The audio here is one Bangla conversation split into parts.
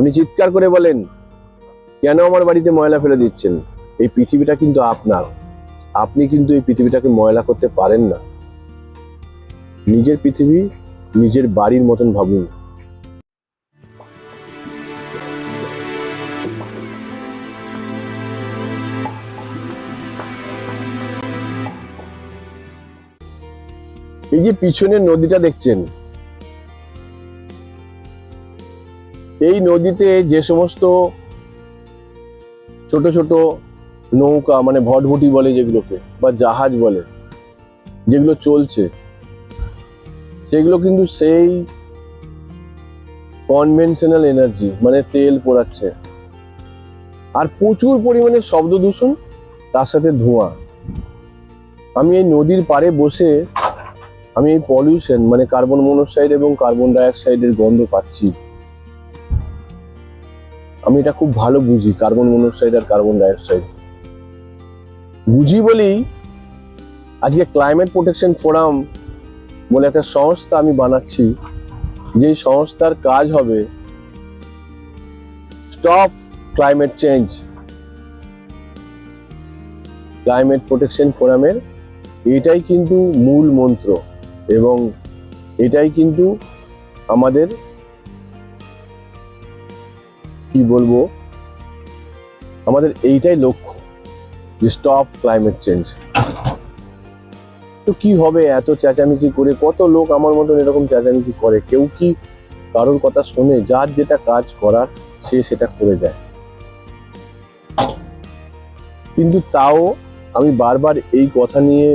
আপনি চিৎকার করে বলেন, কেন আমার বাড়িতে ময়লা ফেলে দিচ্ছেন? এই পৃথিবীটা কিন্তু আপনার, আপনি কিন্তু এই পৃথিবীটাকে ময়লা করতে পারেন না। নিজের পৃথিবী নিজের বাড়ির মতন ভাবুন। এই যে পিছনের নদীটা দেখছেন, এই নদীতে যে সমস্ত ছোট ছোট নৌকা, মানে ভটভটি বলে যেগুলোকে, বা জাহাজ বলে, যেগুলো চলছে, সেগুলো কিন্তু সেই কনভেনশনাল এনার্জি, মানে তেল পোড়াচ্ছে। আর প্রচুর পরিমাণে শব্দ দূষণ, তার সাথে ধোঁয়া। আমি এই নদীর পাড়ে বসে আমি এই পলিউশন, মানে কার্বন মনোক্সাইড এবং কার্বন ডাইঅক্সাইডের গন্ধ পাচ্ছি। আমি এটা খুব ভালো বুঝি, কার্বন মনোক্সাইড আর কার্বন ডাইঅক্সাইড বুঝি বলেই আজকে ক্লাইমেট প্রোটেকশন ফোরাম বলে একটা সংস্থা আমি বানাচ্ছি, যে সংস্থার কাজ হবে stop climate change. Climate protection ফোরামের এটাই কিন্তু মূল মন্ত্র, এবং এটাই কিন্তু আমাদের কি বলবো, আমাদের এইটাই লক্ষ্য, যে স্টপ ক্লাইমেট চেঞ্জ। তো কি হবে এত চেঁচামেচি করে? কত লোক আমার মতন এরকম চেঁচামেচি করে? কেউ কি কারোর কথা শোনে? যার যেটা কাজ করার সে সেটা করে যায়। কিন্তু তাও আমি বারবার এই কথা নিয়ে,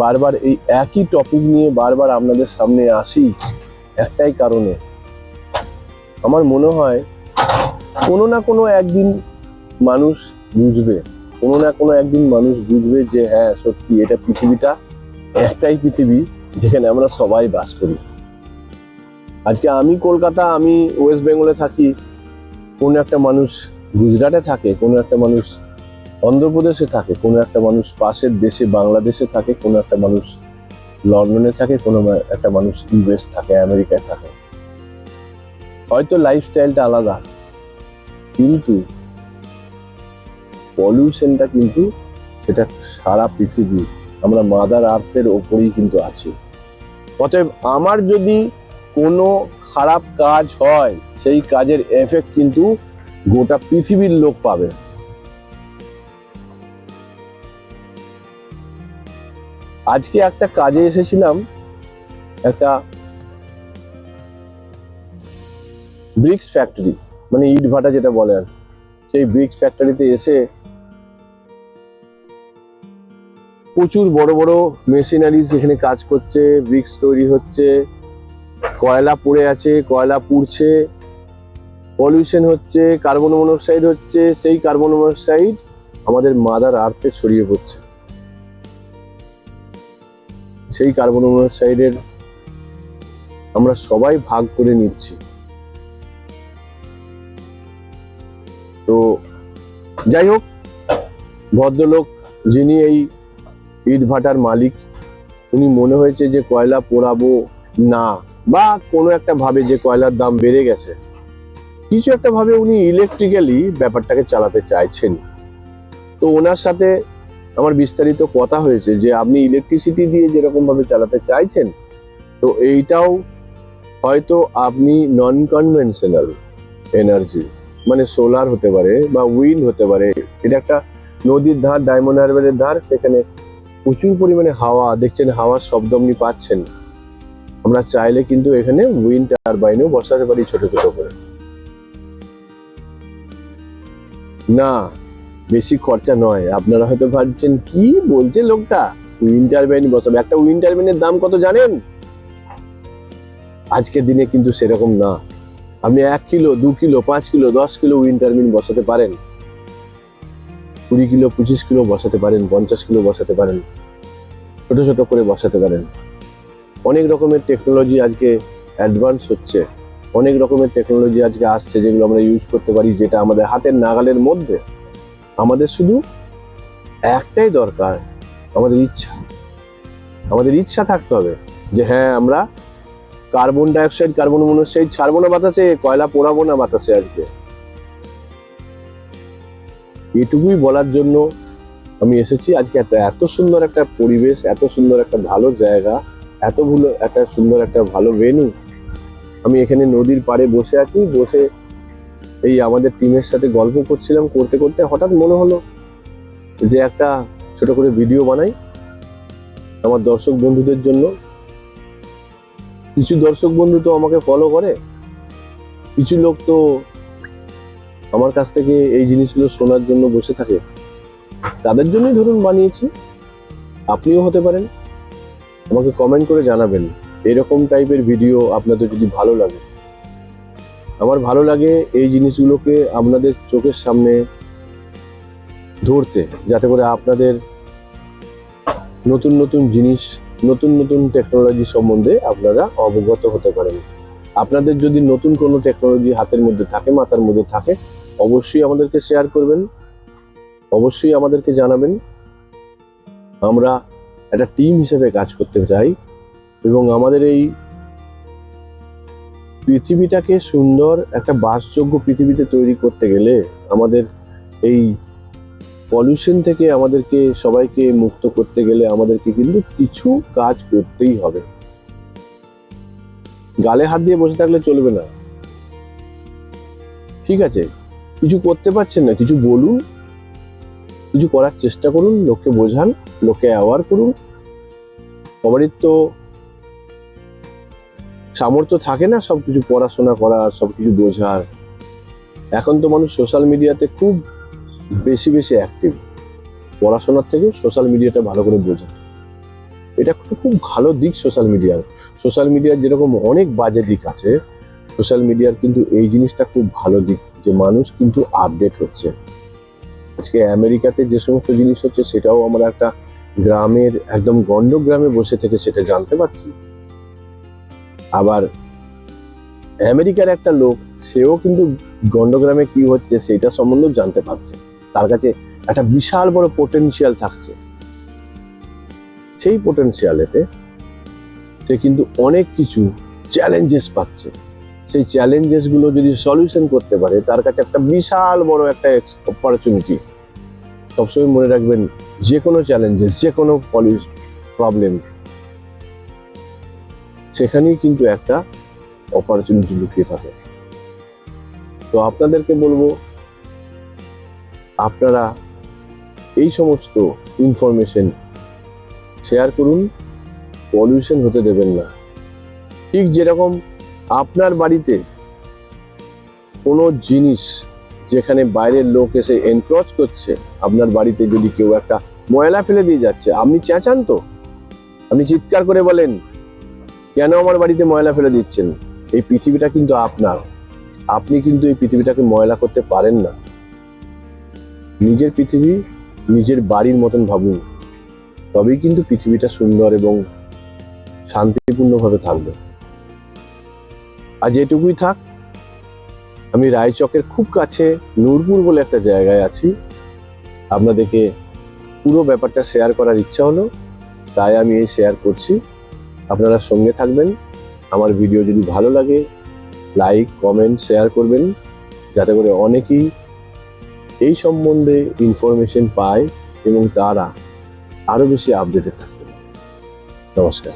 বারবার এই একই টপিক নিয়ে বারবার আপনাদের সামনে আসি একটাই কারণে। আমার মনে হয় কোনো না কোনো একদিন মানুষ বুঝবে, কোনো না কোনো একদিন মানুষ বুঝবে যে হ্যাঁ সত্যি এটা পৃথিবীটা একটাই পৃথিবী, যেখানে আমরা সবাই বাস করি। আজকে আমি কলকাতা, আমি ওয়েস্ট বেঙ্গলে থাকি, কোনো একটা মানুষ গুজরাটে থাকে, কোনো একটা মানুষ অন্ধ্রপ্রদেশে থাকে, কোনো একটা মানুষ পাশের দেশে বাংলাদেশে থাকে, কোনো একটা মানুষ লন্ডনে থাকে, কোনো একটা মানুষ ইউএস থাকে, আমেরিকায় থাকে। হয়তো লাইফস্টাইলটা আলাদা, কিন্তু পলিউশনটা কিন্তু সেটা সারা পৃথিবী, আমরা মাদার আর্থের ওপরেই কিন্তু আছি। অতএব আমার যদি কোনো খারাপ কাজ হয়, সেই কাজের এফেক্ট কিন্তু গোটা পৃথিবীর লোক পাবে। আজকে একটা কাজে এসেছিলাম, একটা ব্রিক্স ফ্যাক্টরি, মানে ইট ভাটা যেটা বলে আর, সেই ব্রিক্স ফ্যাক্টরিতে এসে প্রচুর বড় বড় মেশিনারিজ যেখানে কাজ করছে, ব্রিক্স তৈরি হচ্ছে, কয়লা পড়ে আছে, কয়লা পুড়ছে, পলিউশন হচ্ছে, কার্বন মনোক্সাইড হচ্ছে। সেই কার্বন মনোক্সাইড আমাদের মাদার আর্থে ছড়িয়ে পড়ছে। সেই কার্বন মনোক্সাইডের আমরা সবাই ভাগ করে নিচ্ছি। তো যাই হোক, ভদ্রলোক যিনি এই ইট ভাটার মালিক, উনি মনে হয়েছে যে কয়লা পোড়াবো না, বা কোনো একটা ভাবে যে কয়লার দাম বেড়ে গেছে, কিছু একটা ভাবে উনি ইলেকট্রিক্যালি ব্যাপারটাকে চালাতে চাইছেন। তো ওনার সাথে আমার বিস্তারিত কথা হয়েছে যে আপনি ইলেকট্রিসিটি দিয়ে যেরকম ভাবে চালাতে চাইছেন, তো এইটাও হয়তো আপনি নন কনভেনশনাল এনার্জি, মানে সোলার হতে পারে বা উইন্ড হতে পারে। এটা একটা নদীর ধার, ডায়মন্ড হারবারের ধার, সেখানে প্রচুর পরিমাণে হাওয়া, দেখছেন হাওয়ার শব্দ আপনি পাচ্ছেন। আমরা চাইলে কিন্তু এখানে উইন্ড টারবাইনও বসাতে পারি ছোট ছোট করে। না, বেশি খরচা নয়। আপনারা হয়তো ভাবছেন কি বলছে লোকটা, উইন্ড টারবাইন বসাবে। একটা উইন্ড টারবাইনের দাম কত জানেন? আজকের দিনে কিন্তু সেরকম না। আপনি 1 kilo, 2 kilo, 5 kilo, 10 kilo wind turbine বসাতে পারেন, 20 কিলো, 25 কিলো বসাতে পারেন, 50 কিলো বসাতে পারেন, ছোট ছোট করে বসাতে পারেন। অনেক রকমের টেকনোলজি আজকে অ্যাডভান্স হচ্ছে, অনেক রকমের টেকনোলজি আজকে আসছে, যেগুলো আমরা ইউজ করতে পারি, যেটা আমাদের হাতের নাগালের মধ্যে। আমাদের শুধু একটাই দরকার, আমাদের ইচ্ছা। আমাদের ইচ্ছা থাকতে হবে যে হ্যাঁ আমরা কার্বন ডাইঅক্সাইড, কার্বন মনোক্সাইড ছাড়বো না বাতাসে, কয়লা পোড়াবো না বাতাসে। আজকে এটুকুই বলার জন্য আমি এসেছি আজকে। এত সুন্দর একটা পরিবেশ, এত সুন্দর একটা ভালো জায়গা, একটা সুন্দর একটা ভালো ভেন্যু। আমি এখানে নদীর পাড়ে বসে আছি, বসে এই আমাদের টিমের সাথে গল্প করছিলাম। করতে করতে হঠাৎ মনে হলো যে একটা ছোট করে ভিডিও বানাই আমার দর্শক বন্ধুদের জন্য। কিছু দর্শক বন্ধু তো আমাকে ফলো করে, কিছু লোক তো আমার কাছ থেকে এই জিনিসগুলো শোনার জন্য বসে থাকে, তাদের জন্যই ধরুন বানিয়েছি। আপনিও হতে পারেন। আমাকে কমেন্ট করে জানাবেন এরকম টাইপের ভিডিও আপনাদের যদি ভালো লাগে। আমার ভালো লাগে এই জিনিসগুলোকে আপনাদের চোখের সামনে ধরতে, যাতে করে আপনাদের নতুন নতুন জিনিস, নতুন নতুন টেকনোলজি সম্বন্ধে আপনারা অবগত হতে পারেন। আপনাদের যদি নতুন কোনো টেকনোলজি হাতের মধ্যে থাকে, মাথার মধ্যে থাকে, অবশ্যই আমাদেরকে শেয়ার করবেন, অবশ্যই আমাদেরকে জানাবেন। আমরা একটা টিম হিসেবে কাজ করতে চাই এবং আমাদের এই পৃথিবীটাকে সুন্দর একটা বাসযোগ্য পৃথিবীতে তৈরি করতে গেলে আমাদের এই পলিউশন থেকে আমাদেরকে সবাইকে মুক্ত করতে গেলে আমাদেরকে কিন্তু কিছু কাজ করতেই হবে। গালে হাত দিয়ে বসে থাকলে চলবে না, ঠিক আছে? কিছু করতে পারছেন না, কিছু বলুন, কিছু করার চেষ্টা করুন, লোককে বোঝান, লোককে অ্যাওয়ার করুন। সবারই তো সামর্থ্য থাকে না সবকিছু পড়াশোনা করার, সবকিছু বোঝার। এখন তো মানুষ সোশ্যাল মিডিয়াতে খুব বেশি বেশি অ্যাক্টিভ, পড়াশোনার থেকেও সোশ্যাল মিডিয়াটা ভালো করে বোঝা। এটা খুব ভালো দিক সোশ্যাল মিডিয়ার। সোশ্যাল মিডিয়ার যেরকম অনেক বাজে দিক আছে, সোশ্যাল মিডিয়ার কিন্তু এই জিনিসটা খুব ভালো দিক, যে মানুষ কিন্তু আপডেট হচ্ছে। আজকে আমেরিকাতে যে সমস্ত জিনিস হচ্ছে সেটাও আমরা একটা গ্রামের, একদম গন্ড গ্রামে বসে থেকে সেটা জানতে পারছি। আবার আমেরিকার একটা লোক, সেও কিন্তু গন্ডগ্রামে কি হচ্ছে সেটা সম্বন্ধেও জানতে পারছে। তার কাছে একটা বিশাল বড় পোটেনশিয়াল থাকছে। সেই পোটেনশিয়ালেতে সে কিন্তু অনেক কিছু চ্যালেঞ্জেস পাচ্ছে। সেই চ্যালেঞ্জেস গুলো যদি সলিউশন করতে পারে, তার কাছে একটা বিশাল বড় একটা অপরচুনিটি। সবসময় মনে রাখবেন, যে কোনো চ্যালেঞ্জেস, যে কোনো প্রবলেম, সেখানেই কিন্তু একটা অপরচুনিটি লুকিয়ে থাকে। তো আপনাদেরকে বলবো, আপনারা এই সমস্ত ইনফরমেশন শেয়ার করুন, পলিউশন হতে দেবেন না। ঠিক যেরকম আপনার বাড়িতে কোনো জিনিস যেখানে বাইরের লোক এসে এনক্রোচ করছে, আপনার বাড়িতে যদি কেউ একটা ময়লা ফেলে দিয়ে যাচ্ছে, আপনি চেঁচান তো, আপনি চিৎকার করে বলেন, কেন আমার বাড়িতে ময়লা ফেলে দিচ্ছেন? এই পৃথিবীটা কিন্তু আপনার, আপনি কিন্তু এই পৃথিবীটাকে ময়লা করতে পারেন না। নিজের পৃথিবী নিজের বাড়ির মতন ভাবুন, তবেই কিন্তু পৃথিবীটা সুন্দর এবং শান্তিপূর্ণভাবে থাকবে। আজ এটুকুই থাক। আমি রায়চকের খুব কাছে নূরপুর বলে একটা জায়গায় আছি। আপনাদেরকে পুরো ব্যাপারটা শেয়ার করার ইচ্ছা হলো, তাই আমি এই শেয়ার করছি। আপনারা সঙ্গে থাকবেন। আমার ভিডিও যদি ভালো লাগে, লাইক, কমেন্ট, শেয়ার করবেন, যাতে করে অনেকেই এই সম্বন্ধে ইনফরমেশন পায় এবং তারা আরো বেশি আপডেটেড থাকবে। নমস্কার।